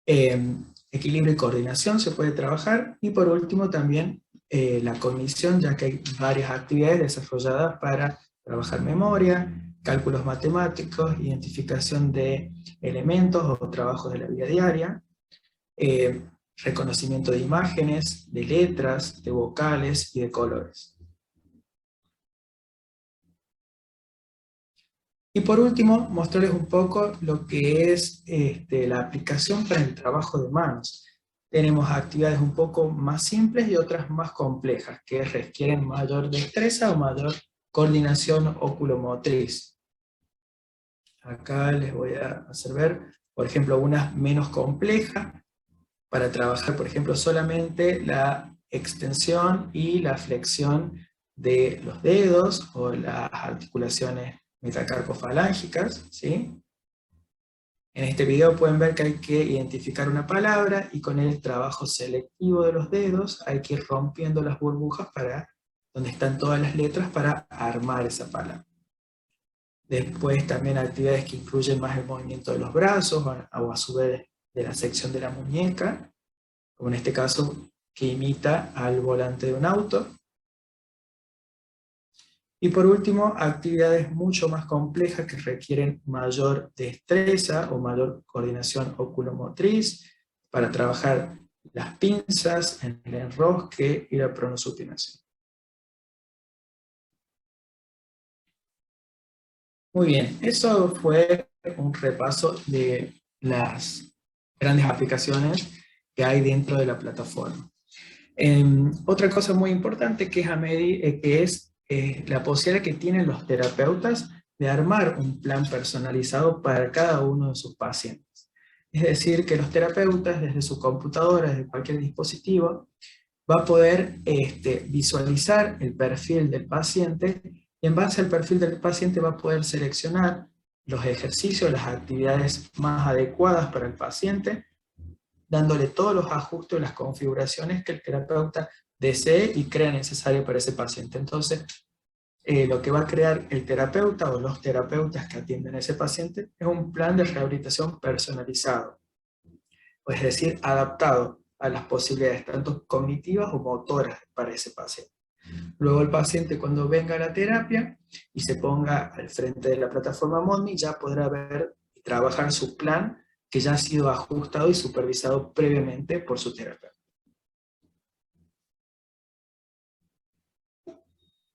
equilibrio y coordinación se puede trabajar, y por último también la cognición, ya que hay varias actividades desarrolladas para trabajar memoria, cálculos matemáticos, identificación de elementos o trabajos de la vida diaria, reconocimiento de imágenes, de letras, de vocales y de colores. Y por último, mostrarles un poco lo que es la aplicación para el trabajo de manos. Tenemos actividades un poco más simples y otras más complejas, que requieren mayor destreza o mayor coordinación oculomotriz. Acá les voy a hacer ver, por ejemplo, unas menos complejas, para trabajar, por ejemplo, solamente la extensión y la flexión de los dedos o las articulaciones metacarpofalángicas, ¿sí? En este video pueden ver que hay que identificar una palabra y con el trabajo selectivo de los dedos hay que ir rompiendo las burbujas para donde están todas las letras para armar esa palabra. Después también actividades que incluyen más el movimiento de los brazos o a su vez de la sección de la muñeca, como en este caso que imita al volante de un auto. Y por último, actividades mucho más complejas que requieren mayor destreza o mayor coordinación oculomotriz para trabajar las pinzas, el enrosque y la pronosupinación. Muy bien, eso fue un repaso de las grandes aplicaciones que hay dentro de la plataforma. Otra cosa muy importante que es la posibilidad que tienen los terapeutas de armar un plan personalizado para cada uno de sus pacientes. Es decir, que los terapeutas desde su computadora, desde cualquier dispositivo, va a poder visualizar el perfil del paciente, y en base al perfil del paciente va a poder seleccionar los ejercicios, las actividades más adecuadas para el paciente, dándole todos los ajustes, las configuraciones que el terapeuta desee y crea necesario para ese paciente. Entonces, lo que va a crear el terapeuta o los terapeutas que atienden a ese paciente es un plan de rehabilitación personalizado, es decir, adaptado a las posibilidades tanto cognitivas o motoras para ese paciente. Luego el paciente, cuando venga a la terapia y se ponga al frente de la plataforma ModMe, ya podrá ver y trabajar su plan que ya ha sido ajustado y supervisado previamente por su terapeuta.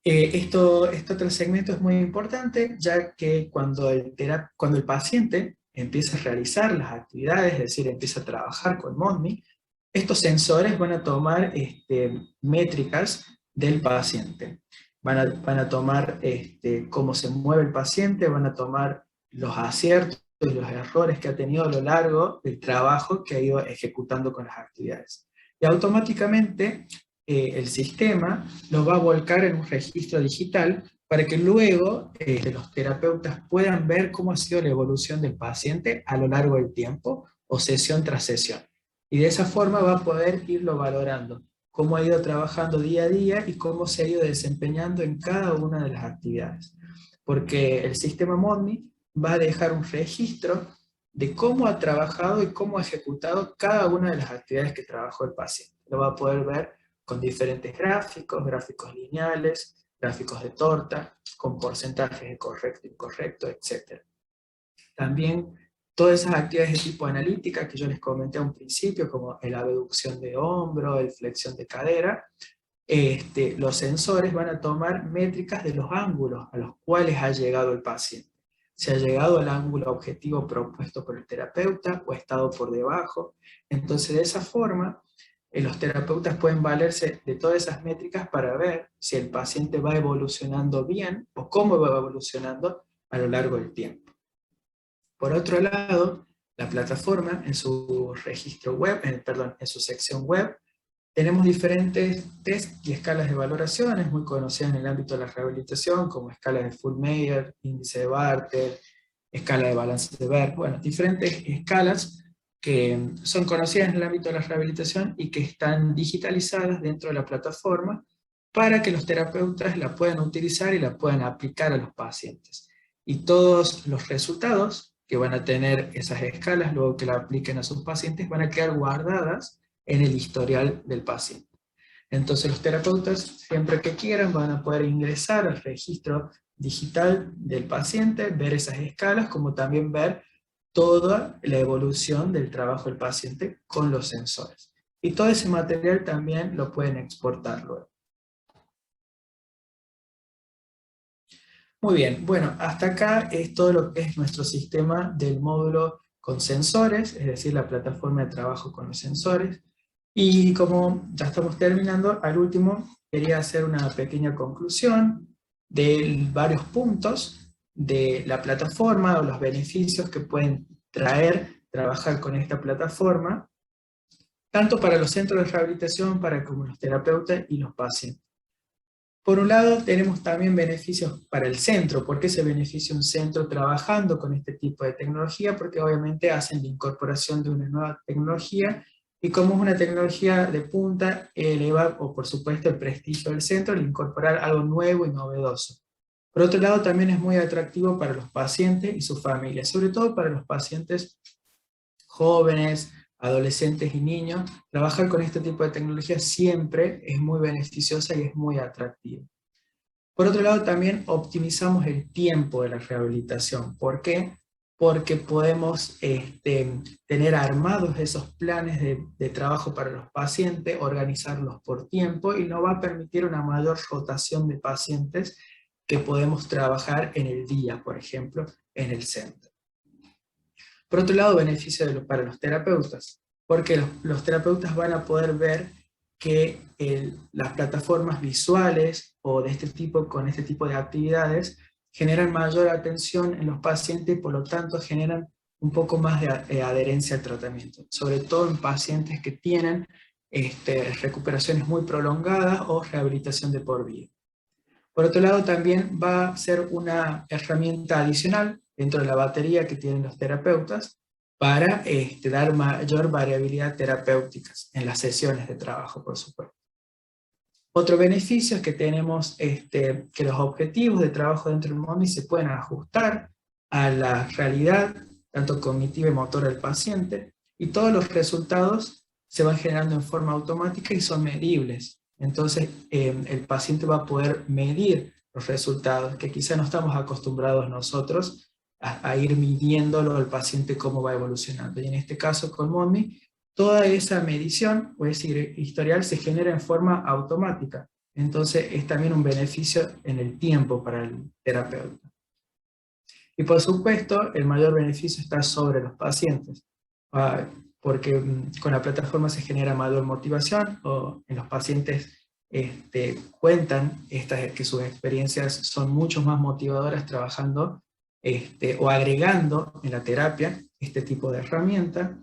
Este otro segmento es muy importante, ya que cuando el paciente empieza a realizar las actividades, es decir, empieza a trabajar con ModMe, estos sensores van a tomar métricas del paciente. Van a tomar cómo se mueve el paciente, van a tomar los aciertos y los errores que ha tenido a lo largo del trabajo que ha ido ejecutando con las actividades. Y automáticamente el sistema lo va a volcar en un registro digital para que luego los terapeutas puedan ver cómo ha sido la evolución del paciente a lo largo del tiempo o sesión tras sesión. Y de esa forma va a poder irlo valorando, cómo ha ido trabajando día a día y cómo se ha ido desempeñando en cada una de las actividades. Porque el sistema ModMe va a dejar un registro de cómo ha trabajado y cómo ha ejecutado cada una de las actividades que trabajó el paciente. Lo va a poder ver con diferentes gráficos, gráficos lineales, gráficos de torta, con porcentajes de correcto, incorrecto, etc. También todas esas actividades de tipo analítica que yo les comenté a un principio, como la abducción de hombro, el flexión de cadera, los sensores van a tomar métricas de los ángulos a los cuales ha llegado el paciente. Si ha llegado al ángulo objetivo propuesto por el terapeuta o ha estado por debajo. Entonces, de esa forma, los terapeutas pueden valerse de todas esas métricas para ver si el paciente va evolucionando bien o cómo va evolucionando a lo largo del tiempo. Por otro lado, la plataforma en su registro web, en su sección web, tenemos diferentes test y escalas de valoraciones muy conocidas en el ámbito de la rehabilitación, como escala de Full-Meyer, índice de Barter, escala de balance de Berg, bueno, diferentes escalas que son conocidas en el ámbito de la rehabilitación y que están digitalizadas dentro de la plataforma para que los terapeutas la puedan utilizar y la puedan aplicar a los pacientes. Y todos los resultados que van a tener esas escalas, luego que la apliquen a sus pacientes, van a quedar guardadas en el historial del paciente. Entonces los terapeutas, siempre que quieran, van a poder ingresar al registro digital del paciente, ver esas escalas, como también ver toda la evolución del trabajo del paciente con los sensores. Y todo ese material también lo pueden exportar luego. Muy bien, bueno, hasta acá es todo lo que es nuestro sistema del módulo con sensores, es decir, la plataforma de trabajo con los sensores. Y como ya estamos terminando, al último quería hacer una pequeña conclusión de varios puntos de la plataforma o los beneficios que pueden traer trabajar con esta plataforma, tanto para los centros de rehabilitación, para como los terapeutas y los pacientes. Por un lado, tenemos también beneficios para el centro. ¿Por qué se beneficia un centro trabajando con este tipo de tecnología? Porque obviamente hacen la incorporación de una nueva tecnología, y como es una tecnología de punta, eleva, o por supuesto, el prestigio del centro al incorporar algo nuevo y novedoso. Por otro lado, también es muy atractivo para los pacientes y sus familias, sobre todo para los pacientes jóvenes, adolescentes y niños. Trabajar con este tipo de tecnología siempre es muy beneficiosa y es muy atractivo. Por otro lado, también optimizamos el tiempo de la rehabilitación. ¿Por qué? Porque podemos tener armados esos planes de trabajo para los pacientes, organizarlos por tiempo, y nos va a permitir una mayor rotación de pacientes que podemos trabajar en el día, por ejemplo, en el centro. Por otro lado, beneficio para los terapeutas, porque los terapeutas van a poder ver que las plataformas visuales o de este tipo, con este tipo de actividades, generan mayor atención en los pacientes y por lo tanto generan un poco más de adherencia al tratamiento, sobre todo en pacientes que tienen recuperaciones muy prolongadas o rehabilitación de por vida. Por otro lado, también va a ser una herramienta adicional dentro de la batería que tienen los terapeutas para dar mayor variabilidad terapéutica en las sesiones de trabajo, por supuesto. Otro beneficio es que tenemos que los objetivos de trabajo dentro del ModMe se pueden ajustar a la realidad, tanto cognitiva y motora del paciente, y todos los resultados se van generando en forma automática y son medibles. Entonces el paciente va a poder medir los resultados, que quizá no estamos acostumbrados nosotros a ir midiéndolo al paciente cómo va evolucionando. Y en este caso con ModMe, toda esa medición o ese historial se genera en forma automática. Entonces es también un beneficio en el tiempo para el terapeuta. Y por supuesto, el mayor beneficio está sobre los pacientes, porque con la plataforma se genera mayor motivación, o en los pacientes cuentan que sus experiencias son mucho más motivadoras trabajando o agregando en la terapia este tipo de herramienta.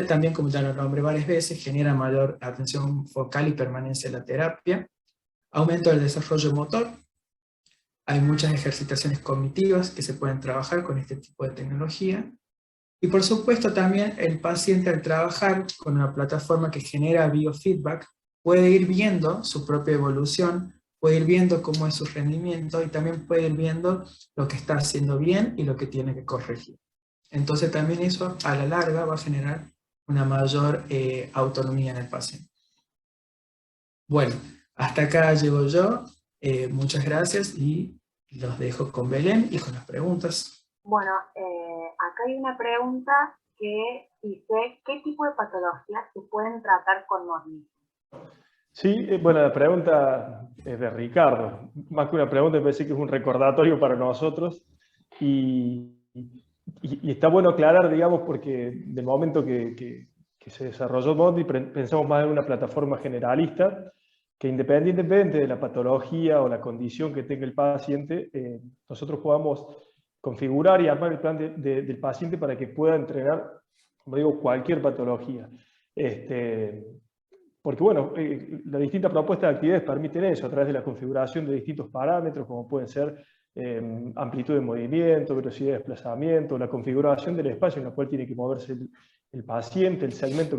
También, como ya lo nombré varias veces, genera mayor atención focal y permanencia en la terapia, aumento del desarrollo motor. Hay muchas ejercitaciones cognitivas que se pueden trabajar con este tipo de tecnología. Y por supuesto también el paciente, al trabajar con una plataforma que genera biofeedback, puede ir viendo su propia evolución, puede ir viendo cómo es su rendimiento, y también puede ir viendo lo que está haciendo bien y lo que tiene que corregir. Entonces también eso a la larga va a generar una mayor autonomía en el paciente. Bueno, hasta acá llego yo. Muchas gracias y los dejo con Belén y con las preguntas. Bueno, acá hay una pregunta que dice: ¿qué tipo de patologías se pueden tratar con ModMe? Sí, bueno, la pregunta es de Ricardo. Más que una pregunta, me parece que es un recordatorio para nosotros. Y está bueno aclarar, digamos, porque del momento que se desarrolló ModMe, pensamos más en una plataforma generalista, que independientemente de la patología o la condición que tenga el paciente, nosotros podamos configurar y armar el plan del paciente para que pueda entrenar, como digo, cualquier patología. Porque bueno, las distintas propuestas de actividades permiten eso, a través de la configuración de distintos parámetros, como pueden ser amplitud de movimiento, velocidad de desplazamiento, la configuración del espacio en el cual tiene que moverse el paciente, el segmento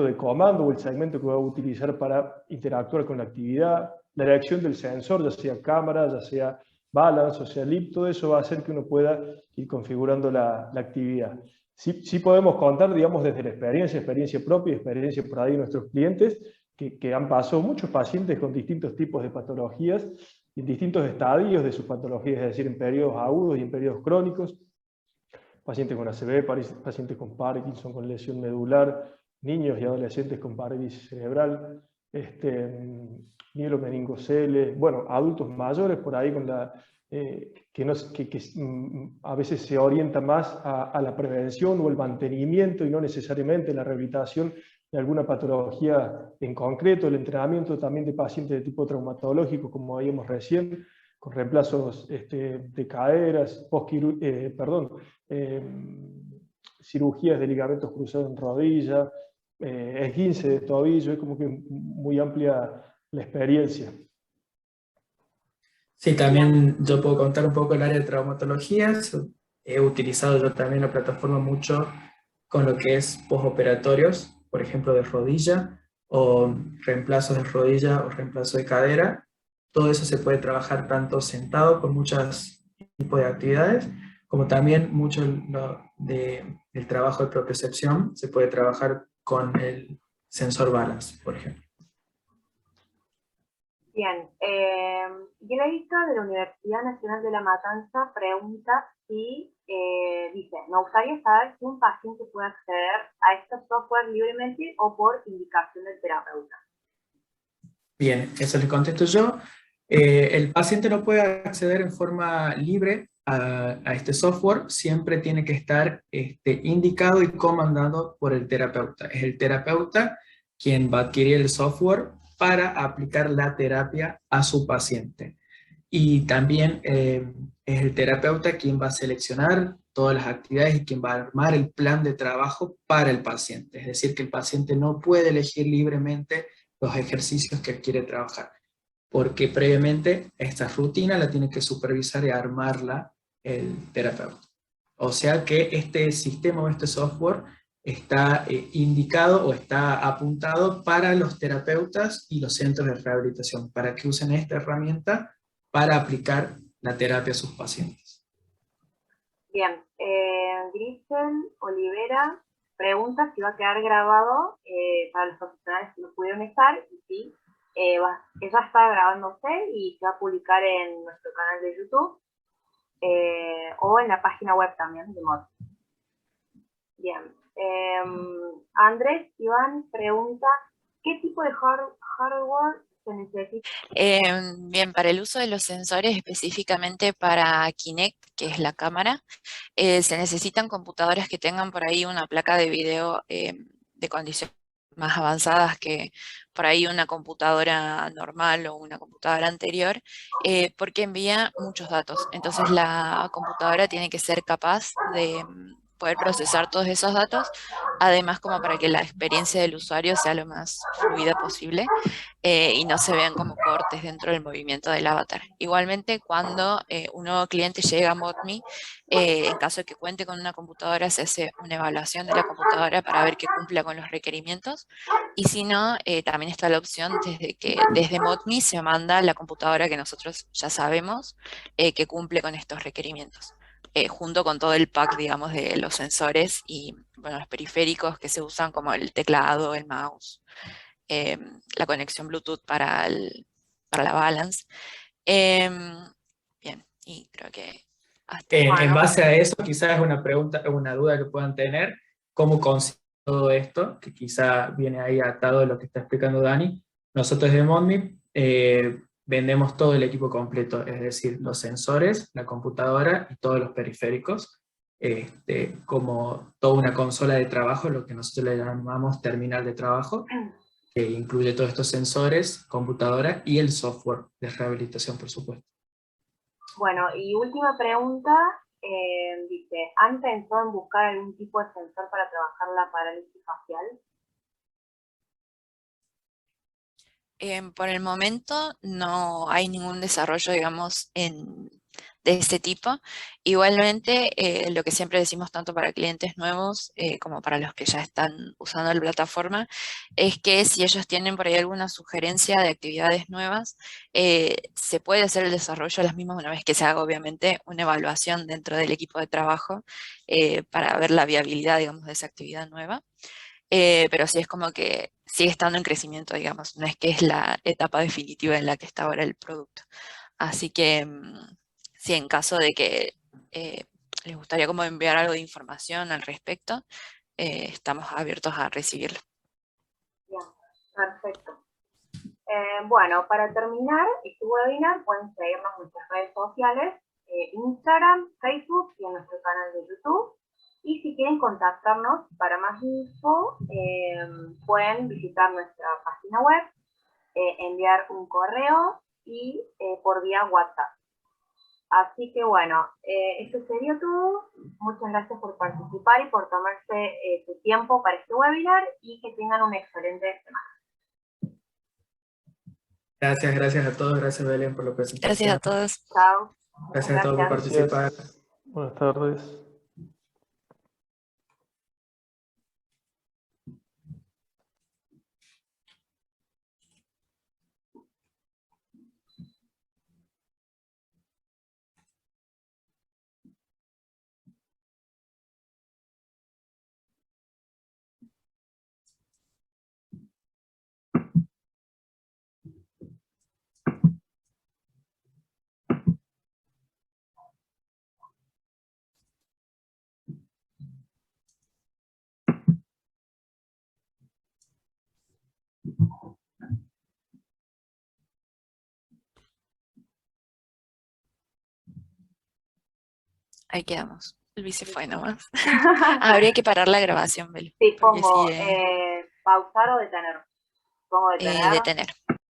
de comando o el segmento que va a utilizar para interactuar con la actividad, la reacción del sensor, ya sea cámara, ya sea balance, o sea LIP, todo eso va a hacer que uno pueda ir configurando la actividad. Sí podemos contar, digamos, desde la experiencia propia y experiencia por ahí de nuestros clientes, que han pasado muchos pacientes con distintos tipos de patologías, en distintos estadios de sus patologías, es decir, en periodos agudos y en periodos crónicos, pacientes con ACV, pacientes con Parkinson, con lesión medular, niños y adolescentes con parálisis cerebral, mielomeningocele, bueno, adultos mayores por ahí con la... que a veces se orienta más a la prevención o el mantenimiento y no necesariamente la rehabilitación de alguna patología en concreto, el entrenamiento también de pacientes de tipo traumatológico, como veíamos recién, con reemplazos de caderas, cirugías de ligamentos cruzados en rodilla, esguince de tobillo, es como que muy amplia la experiencia. Sí, también yo puedo contar un poco el área de traumatología. He utilizado yo también la plataforma mucho con lo que es postoperatorios, por ejemplo de rodilla, o reemplazos de rodilla o reemplazo de cadera. Todo eso se puede trabajar tanto sentado con muchos tipos de actividades, como también mucho del trabajo de propiocepción se puede trabajar con el sensor balance, por ejemplo. Bien, Gleita de la Universidad Nacional de La Matanza pregunta si, dice: me gustaría saber si un paciente puede acceder a este software libremente o por indicación del terapeuta. Bien, eso le contesto yo. El paciente no puede acceder en forma libre a este software, siempre tiene que estar indicado y comandado por el terapeuta. Es el terapeuta quien va a adquirir el software para aplicar la terapia a su paciente. Y también es el terapeuta quien va a seleccionar todas las actividades y quien va a armar el plan de trabajo para el paciente. Es decir, que el paciente no puede elegir libremente los ejercicios que quiere trabajar, porque previamente esta rutina la tiene que supervisar y armarla el terapeuta. O sea que este sistema o este software está indicado o está apuntado para los terapeutas y los centros de rehabilitación, para que usen esta herramienta para aplicar la terapia a sus pacientes. Bien, Grisel Olivera pregunta si va a quedar grabado para los profesionales que no pudieron estar, y sí, ya está grabándose y se va a publicar en nuestro canal de YouTube o en la página web también de Mod. Bien. Andrés Iván pregunta, ¿qué tipo de hardware se necesita? Bien, para el uso de los sensores, específicamente para Kinect, que es la cámara, se necesitan computadoras que tengan por ahí una placa de video de condiciones más avanzadas que por ahí una computadora normal o una computadora anterior, porque envía muchos datos. Entonces la computadora tiene que ser capaz de poder procesar todos esos datos, además como para que la experiencia del usuario sea lo más fluida posible. Y no se vean como cortes dentro del movimiento del avatar. Igualmente, cuando un nuevo cliente llega a ModMe, en caso de que cuente con una computadora, se hace una evaluación de la computadora para ver que cumpla con los requerimientos, y si no, también está la opción desde ModMe se manda la computadora que nosotros ya sabemos que cumple con estos requerimientos. Junto con todo el pack, digamos, de los sensores y bueno, los periféricos que se usan como el teclado, el mouse, la conexión Bluetooth para la balance. Bien, y creo que hasta ahí. En base a eso, quizás es una pregunta, una duda que puedan tener, ¿cómo consigo todo esto? Que quizá viene ahí atado de lo que está explicando Dani. Nosotros de ModMe vendemos todo el equipo completo, es decir, los sensores, la computadora y todos los periféricos, como toda una consola de trabajo, lo que nosotros le llamamos terminal de trabajo, que incluye todos estos sensores, computadora y el software de rehabilitación, por supuesto. Bueno, y última pregunta, dice, ¿han pensado en buscar algún tipo de sensor para trabajar la parálisis facial? Por el momento no hay ningún desarrollo, digamos, de este tipo. Igualmente, lo que siempre decimos tanto para clientes nuevos como para los que ya están usando la plataforma, es que si ellos tienen por ahí alguna sugerencia de actividades nuevas, se puede hacer el desarrollo las mismas una vez que se haga, obviamente, una evaluación dentro del equipo de trabajo para ver la viabilidad, digamos, de esa actividad nueva. Pero sí es como que sigue estando en crecimiento, digamos, no es que es la etapa definitiva en la que está ahora el producto. Así que sí, en caso de que les gustaría como enviar algo de información al respecto, estamos abiertos a recibirlo. Bien, perfecto. Bueno, para terminar este webinar pueden seguirnos en nuestras redes sociales, Instagram, Facebook y en nuestro canal de YouTube. Y si quieren contactarnos para más info, pueden visitar nuestra página web, enviar un correo y por vía WhatsApp. Así que bueno, esto sería todo. Muchas gracias por participar y por tomarse su tiempo para este webinar, y que tengan una excelente semana. Gracias a todos, gracias Belén por la presentación. Gracias a todos. Chao. Gracias a todos por participar. Buenas tardes. Ahí quedamos. Luis se fue nomás. Habría que parar la grabación, Belu. Sí, porque pongo sigue pausar o detener. Pongo detener. detener.